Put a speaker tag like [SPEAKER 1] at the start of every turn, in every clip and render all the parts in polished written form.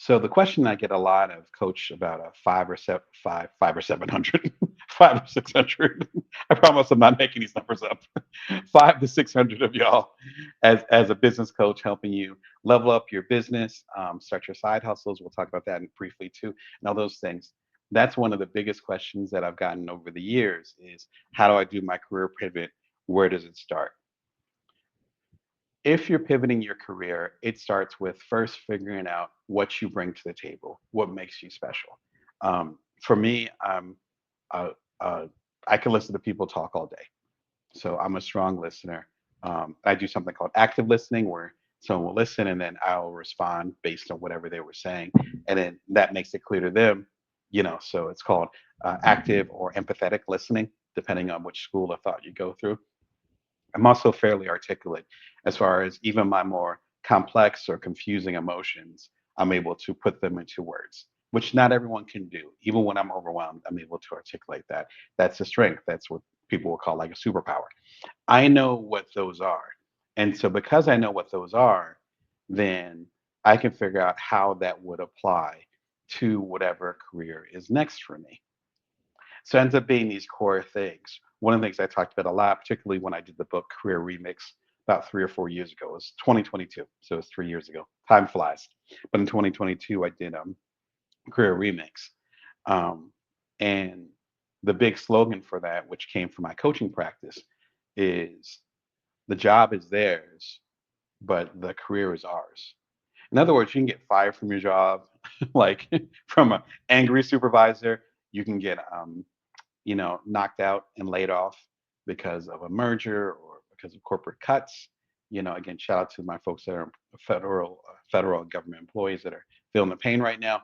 [SPEAKER 1] So the question I get a lot of, coach, about a five or 700, 5 or 600. I promise I'm not making these numbers up. 5 to 600 of y'all, as a business coach, helping you level up your business, start your side hustles. We'll talk about that briefly too, and all those things. That's one of the biggest questions that I've gotten over the years is, how do I do my career pivot? Where does it start? If you're pivoting your career, it starts with first figuring out what you bring to the table, what makes you special. For me, uh, uh, I can listen to people talk all day. So I'm a strong listener. I do something called active listening, where someone will listen and then I'll respond based on whatever they were saying. And then that makes it clear to them, so it's called active or empathetic listening, depending on which school of thought you go through. I'm also fairly articulate as far as even my more complex or confusing emotions. I'm able to put them into words, which not everyone can do. Even when I'm overwhelmed, I'm able to articulate that. That's a strength. That's what people will call like a superpower. I know what those are. And so because I know what those are, then I can figure out how that would apply to whatever career is next for me. So it ends up being these core things. One of the things I talked about a lot, particularly when I did the book Career Remix about 3 or 4 years ago, it was 2022. So it's 3 years ago. Time flies. But in 2022, I did Career Remix. Um, and the big slogan for that, which came from my coaching practice, is the job is theirs, but the career is ours. In other words, you can get fired from your job, like from an angry supervisor. You can get knocked out and laid off because of a merger or because of corporate cuts. Again, shout out to my folks that are federal and government employees that are feeling the pain right now.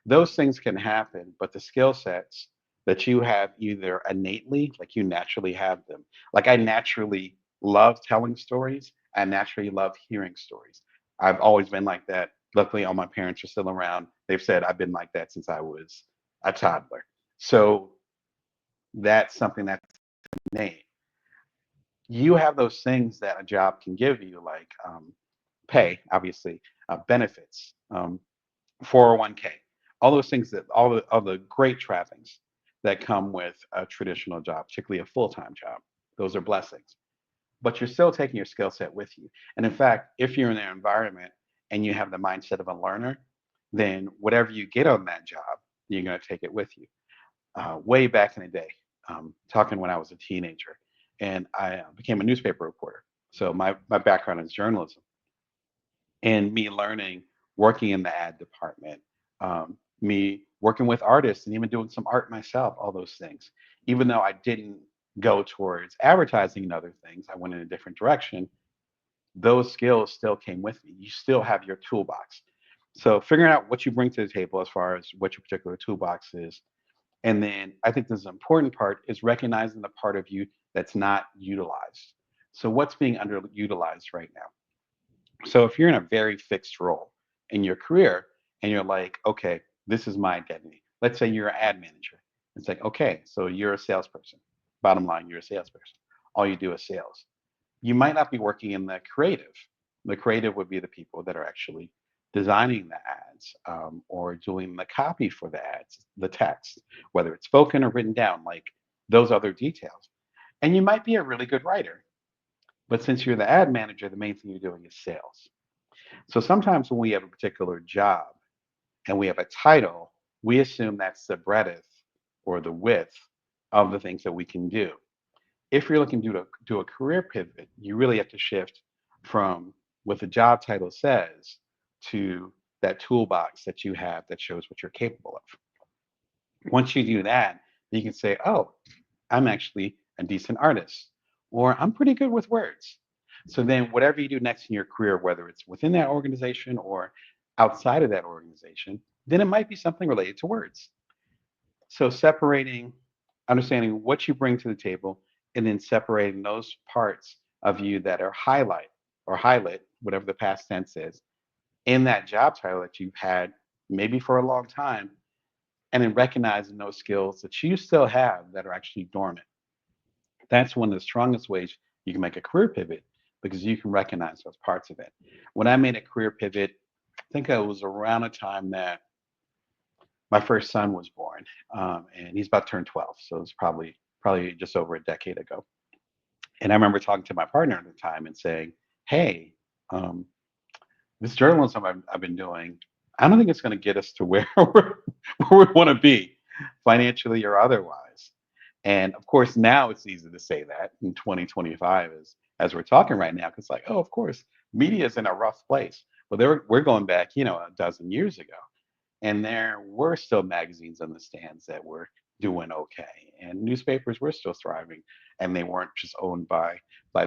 [SPEAKER 1] Those things can happen, but the skill sets that you have either innately, like you naturally have them. Like I naturally love telling stories. I naturally love hearing stories. I've always been like that. Luckily, all my parents are still around. They've said I've been like that since I was a toddler. So that's something that's innate. You have those things that a job can give you, like pay, obviously, benefits, 401k, all those things, that all the great trappings that come with a traditional job, particularly a full-time job. Those are blessings. But you're still taking your skill set with you. And in fact, if you're in their environment and you have the mindset of a learner, then whatever you get on that job, you're going to take it with you. Way back in the day, talking when I was a teenager, and I became a newspaper reporter. So my background is journalism, and me learning, working in the ad department, me working with artists and even doing some art myself, all those things. Even though I didn't go towards advertising and other things, I went in a different direction. Those skills still came with me. You still have your toolbox. So figuring out what you bring to the table as far as what your particular toolbox is. And then I think this is an important part, is recognizing the part of you that's not utilized. So what's being underutilized right now? So if you're in a very fixed role in your career and you're like, okay, this is my identity. Let's say you're an ad manager. It's like, okay, so you're a salesperson. Bottom line, you're a salesperson. All you do is sales. You might not be working in the creative. The creative would be the people that are actually designing the ads, or doing the copy for the ads, the text, whether it's spoken or written down, like those other details. And you might be a really good writer, but since you're the ad manager, the main thing you're doing is sales. So sometimes when we have a particular job and we have a title, we assume that's the breadth or the width of the things that we can do. If you're looking to do a career pivot, you really have to shift from what the job title says to that toolbox that you have that shows what you're capable of. Once you do that, you can say, oh, I'm actually a decent artist, or I'm pretty good with words. So then, whatever you do next in your career, whether it's within that organization or outside of that organization, then it might be something related to words. So, separating, understanding what you bring to the table, and then separating those parts of you that are highlight, whatever the past tense is, in that job title that you've had maybe for a long time, and then recognizing those skills that you still have that are actually dormant. That's one of the strongest ways you can make a career pivot, because you can recognize those parts of it. When I made a career pivot, I think it was around a time that my first son was born, and he's about to turn 12, so it's probably just over a decade ago. And I remember talking to my partner at the time and saying, "Hey, um, this journalism I've been doing, I don't think it's going to get us to where where we want to be, financially or otherwise." And of course, now it's easy to say that in 2025, as we're talking right now, because like, oh, of course, media is in a rough place. Well, we're going back, a dozen years ago, and there were still magazines on the stands that were doing okay, and newspapers were still thriving, and they weren't just owned by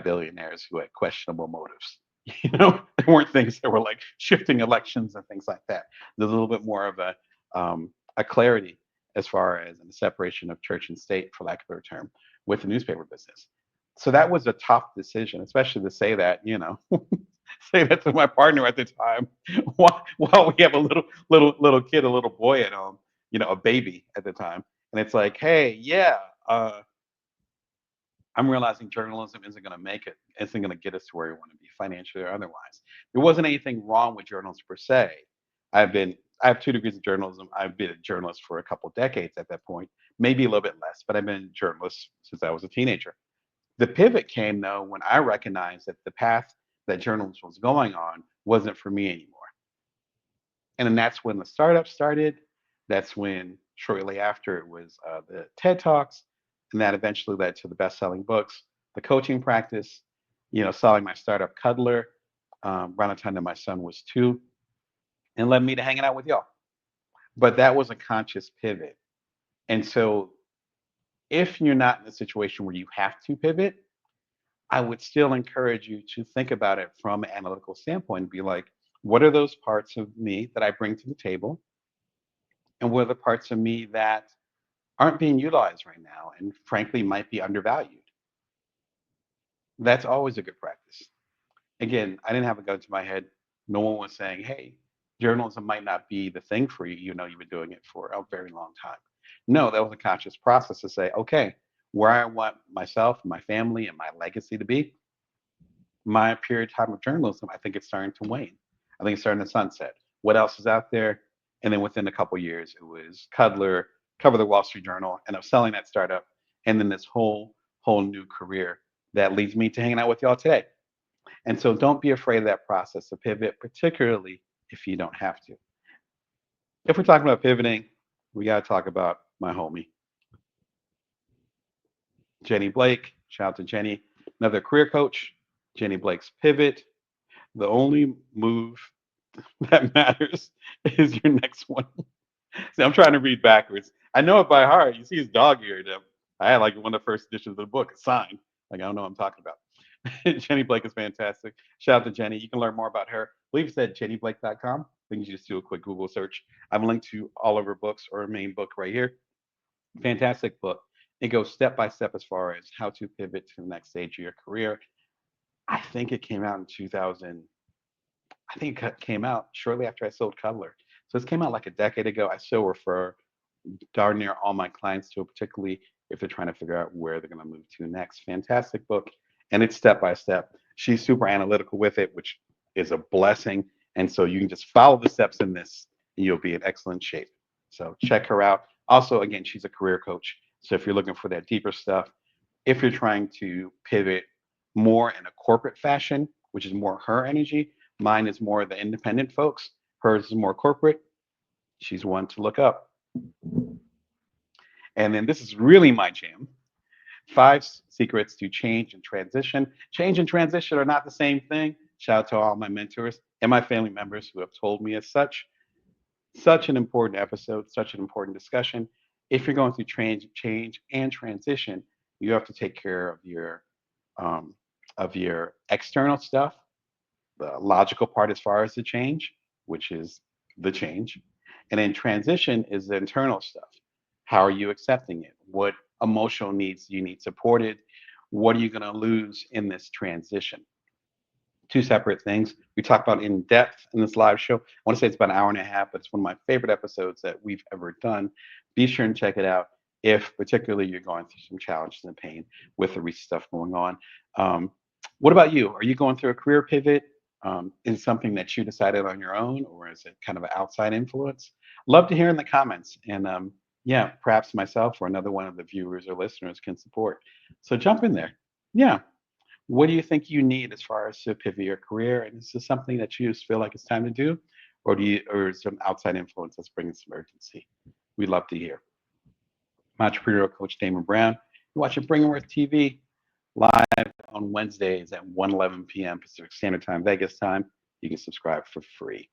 [SPEAKER 1] billionaires who had questionable motives. There weren't things that were like shifting elections and things like that. There's a little bit more of a clarity as far as the separation of church and state, for lack of a better term, with the newspaper business. So that was a tough decision, especially to say that, say that to my partner at the time, while we have a little kid, a little boy at home, a baby at the time, and it's like, hey, yeah, uh, I'm realizing journalism isn't going to make it, isn't going to get us to where we want to be, financially or otherwise. There wasn't anything wrong with journalism per se. I've been, I have 2 degrees in journalism. I've been a journalist for a couple decades at that point, maybe a little bit less, but I've been a journalist since I was a teenager. The pivot came though when I recognized that the path that journalism was going on wasn't for me anymore. And then that's when the startup started. That's when shortly after it was the TED Talks, and that eventually led to the best-selling books, the coaching practice, selling my startup Cuddler around the time that my son was 2, and led me to hanging out with y'all. But that was a conscious pivot. And so if you're not in a situation where you have to pivot, I would still encourage you to think about it from an analytical standpoint and be like, what are those parts of me that I bring to the table? And what are the parts of me that aren't being utilized right now and frankly might be undervalued? That's always a good practice. Again, I didn't have a gun to my head. No one was saying, hey, journalism might not be the thing for you. You've been doing it for a very long time. No, that was a conscious process to say, okay, where I want myself, my family, and my legacy to be, my period of time of journalism, I think it's starting to wane. I think it's starting to sunset. What else is out there? And then within a couple years, it was Cuddler, cover the Wall Street Journal, and I'm selling that startup, and then this whole new career that leads me to hanging out with y'all today. And so don't be afraid of that process of pivot, particularly if you don't have to. If we're talking about pivoting, we got to talk about my homie, Jenny Blake. Shout out to Jenny, another career coach. Jenny Blake's pivot. The only move that matters is your next one. See, I'm trying to read backwards. I know it by heart. You see his dog eared him. I had like one of the first editions of the book, signed. Like I don't know what I'm talking about. Jenny Blake is fantastic. Shout out to Jenny. You can learn more about her. I believe it's at jennyblake.com. I think you just do a quick Google search. I've linked to all of her books or her main book right here. Fantastic book. It goes step by step as far as how to pivot to the next stage of your career. I think it came out in 2000. I think it came out shortly after I sold Cuddler. So this came out like a decade ago. I still refer darn near all my clients to it, particularly if they're trying to figure out where they're going to move to next. Fantastic book. And it's step by step. She's super analytical with it, which is a blessing. And so you can just follow the steps in this and you'll be in excellent shape. So check her out. Also, again, she's a career coach. So if you're looking for that deeper stuff, if you're trying to pivot more in a corporate fashion, which is more her energy, mine is more the independent folks, hers is more corporate, she's one to look up. And then this is really my jam. Five secrets to change and transition. Change and transition are not the same thing. Shout out to all my mentors and my family members who have told me as such. Such an important episode, such an important discussion. If you're going through change and transition, you have to take care um, of your external stuff, the logical part as far as the change, which is the change. And then transition is the internal stuff. How are you accepting it? What emotional needs do you need supported? What are you going to lose in this transition? Two separate things. We talk about in depth in this live show. I want to say it's about an hour and a half, but it's one of my favorite episodes that we've ever done. Be sure and check it out if particularly you're going through some challenges and pain with the recent stuff going on. Um, what about you? Are you going through a career pivot? Is it something that you decided on your own, or is it kind of an outside influence? Love to hear in the comments. And yeah, perhaps myself or another one of the viewers or listeners can support. So jump in there. Yeah. What do you think you need as far as to pivot your career? And is this something that you just feel like it's time to do? Or is some outside influence that's bringing some urgency? We'd love to hear. I'm entrepreneurial coach Damon Brown. You're watching Bringworth TV live on Wednesdays at 1:11 p.m. Pacific Standard Time, Vegas time. You can subscribe for free.